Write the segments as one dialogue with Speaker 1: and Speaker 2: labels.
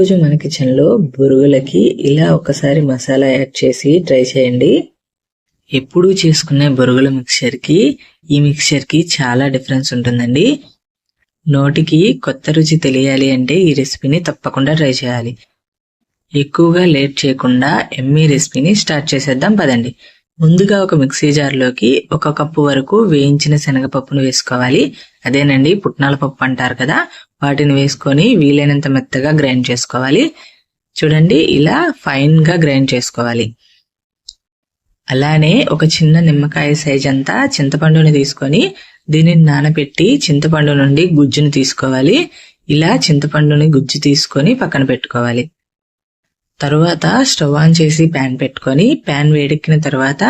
Speaker 1: రోజు మన కిచెన్ లో బొరుగులకి ఇలా ఒకసారి మసాలా యాడ్ చేసి ట్రై చేయండి. ఎప్పుడూ చేసుకునే బొరుగుల మిక్చర్ కి ఈ మిక్చర్ కి చాలా డిఫరెన్స్ ఉంటుందండి. నోటికి కొత్త రుచి తెలియాలి అంటే ఈ రెసిపీని తప్పకుండా ట్రై చేయాలి. ఎక్కువగా లేట్ చేయకుండా ఎమ్మీ రెసిపీని స్టార్ట్ చేసేద్దాం పదండి. ముందుగా ఒక మిక్సీ జార్లోకి 1 కప్పు వరకు వేయించిన శనగపప్పును వేసుకోవాలి. అదేనండి పుట్నాల పప్పు అంటారు కదా, వాటిని వేసుకొని వీలైనంత మెత్తగా గ్రైండ్ చేసుకోవాలి. చూడండి, ఇలా ఫైన్ గా గ్రైండ్ చేసుకోవాలి. అలానే ఒక చిన్న నిమ్మకాయ సైజ్ అంతా చింతపండుని తీసుకొని దీనిని నానబెట్టి చింతపండు నుండి గుజ్జును తీసుకోవాలి. ఇలా చింతపండుని గుజ్జు తీసుకొని పక్కన పెట్టుకోవాలి. తరువాత స్టవ్ ఆన్ చేసి ప్యాన్ పెట్టుకొని ప్యాన్ వేడెక్కిన తర్వాత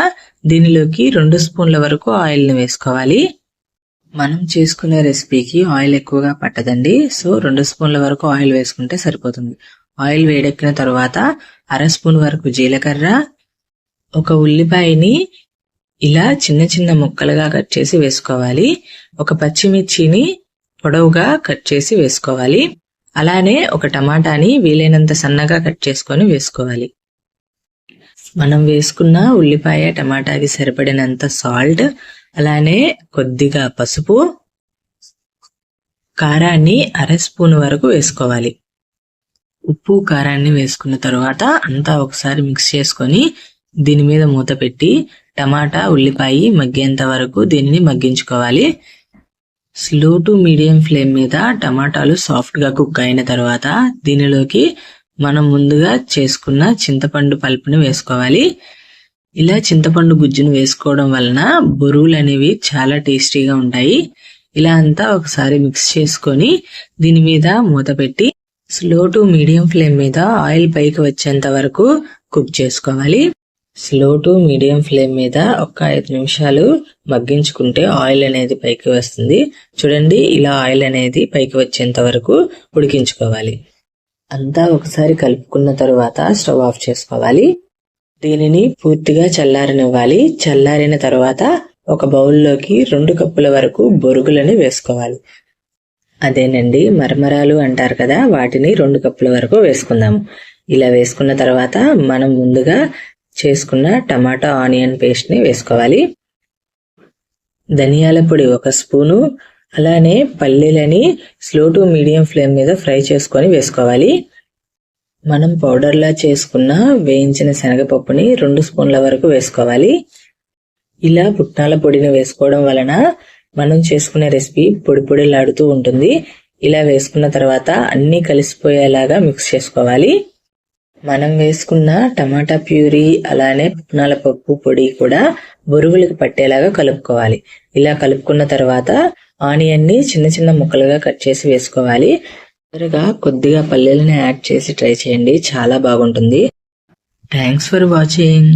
Speaker 1: దీనిలోకి 2 స్పూన్ల వరకు ఆయిల్ ని వేసుకోవాలి. మనం చేసుకునే రెసిపీకి ఆయిల్ ఎక్కువగా పట్టదండి, సో 2 స్పూన్ల వరకు ఆయిల్ వేసుకుంటే సరిపోతుంది. ఆయిల్ వేడెక్కిన తర్వాత 1/2 స్పూన్ వరకు జీలకర్ర, 1 ఉల్లిపాయని ఇలా చిన్న చిన్న ముక్కలుగా కట్ చేసి వేసుకోవాలి. 1 పచ్చిమిర్చిని పొడవుగా కట్ చేసి వేసుకోవాలి. అలానే 1 టమాటాని వీలైనంత సన్నగా కట్ చేసుకొని వేసుకోవాలి. మనం వేసుకున్న ఉల్లిపాయ టమాటాకి సరిపడినంత సాల్ట్, అలానే కొద్దిగా పసుపు, కారాన్ని 1/2 స్పూన్ వరకు వేసుకోవాలి. ఉప్పు కారాన్ని వేసుకున్న తర్వాత అంతా ఒకసారి మిక్స్ చేసుకొని దీని మీద మూత పెట్టి టమాటా ఉల్లిపాయ మగ్గేంత వరకు దీనిని మగ్గించుకోవాలి. స్లో టు మీడియం ఫ్లేమ్ మీద టమాటాలు సాఫ్ట్ గా కుక్ అయిన తర్వాత దీనిలోకి మనం ముందుగా చేసుకున్న చింతపండు పల్పుని వేసుకోవాలి. ఇలా చింతపండు గుజ్జును వేసుకోవడం వలన బొరుగులు అనేవి చాలా టేస్టీగా ఉంటాయి. ఇలా అంతా ఒకసారి మిక్స్ చేసుకొని దీని మీద మూత పెట్టి స్లో టు మీడియం ఫ్లేమ్ మీద ఆయిల్ పైకి వచ్చేంత వరకు కుక్ చేసుకోవాలి. స్లో టు మీడియం ఫ్లేమ్ మీద ఒక 5 నిమిషాలు మగ్గించుకుంటే ఆయిల్ అనేది పైకి వస్తుంది. చూడండి, ఇలా ఆయిల్ అనేది పైకి వచ్చేంత వరకు ఉడికించుకోవాలి. అంతా ఒకసారి కలుపుకున్న తర్వాత స్టవ్ ఆఫ్ చేసుకోవాలి. దీనిని పూర్తిగా చల్లారనివ్వాలి. చల్లారిన తర్వాత ఒక బౌల్లోకి 2 కప్పుల వరకు బొరుగులని వేసుకోవాలి. అదేనండి మరమరాలు అంటారు కదా, వాటిని 2 కప్పుల వరకు వేసుకుందాము. ఇలా వేసుకున్న తర్వాత మనం ముందుగా చేసుకున్న టమాటా ఆనియన్ పేస్ట్ ని వేసుకోవాలి. ధనియాల పొడి 1 స్పూను, అలానే పల్లీలని స్లో టు మీడియం ఫ్లేమ్ మీద ఫ్రై చేసుకొని వేసుకోవాలి. మనం పౌడర్లా చేసుకున్న వేయించిన శనగపప్పుని 2 స్పూన్ల వరకు వేసుకోవాలి. ఇలా పుట్నాల పొడిని వేసుకోవడం వలన మనం చేసుకునే రెసిపీ పొడి పొడిలాడుతూ ఉంటుంది. ఇలా వేసుకున్న తర్వాత అన్నీ కలిసిపోయేలాగా మిక్స్ చేసుకోవాలి. మనం వేసుకున్న టమాటా ప్యూరీ అలానే పుట్నాల పప్పు పొడి కూడా బొరుగులకు పట్టేలాగా కలుపుకోవాలి. ఇలా కలుపుకున్న తర్వాత ఆనియన్ ని చిన్న చిన్న ముక్కలుగా కట్ చేసి వేసుకోవాలి. చివరగా కొద్దిగా పల్లీలను యాడ్ చేసి ట్రై చేయండి, చాలా బాగుంటుంది. Thanks for watching.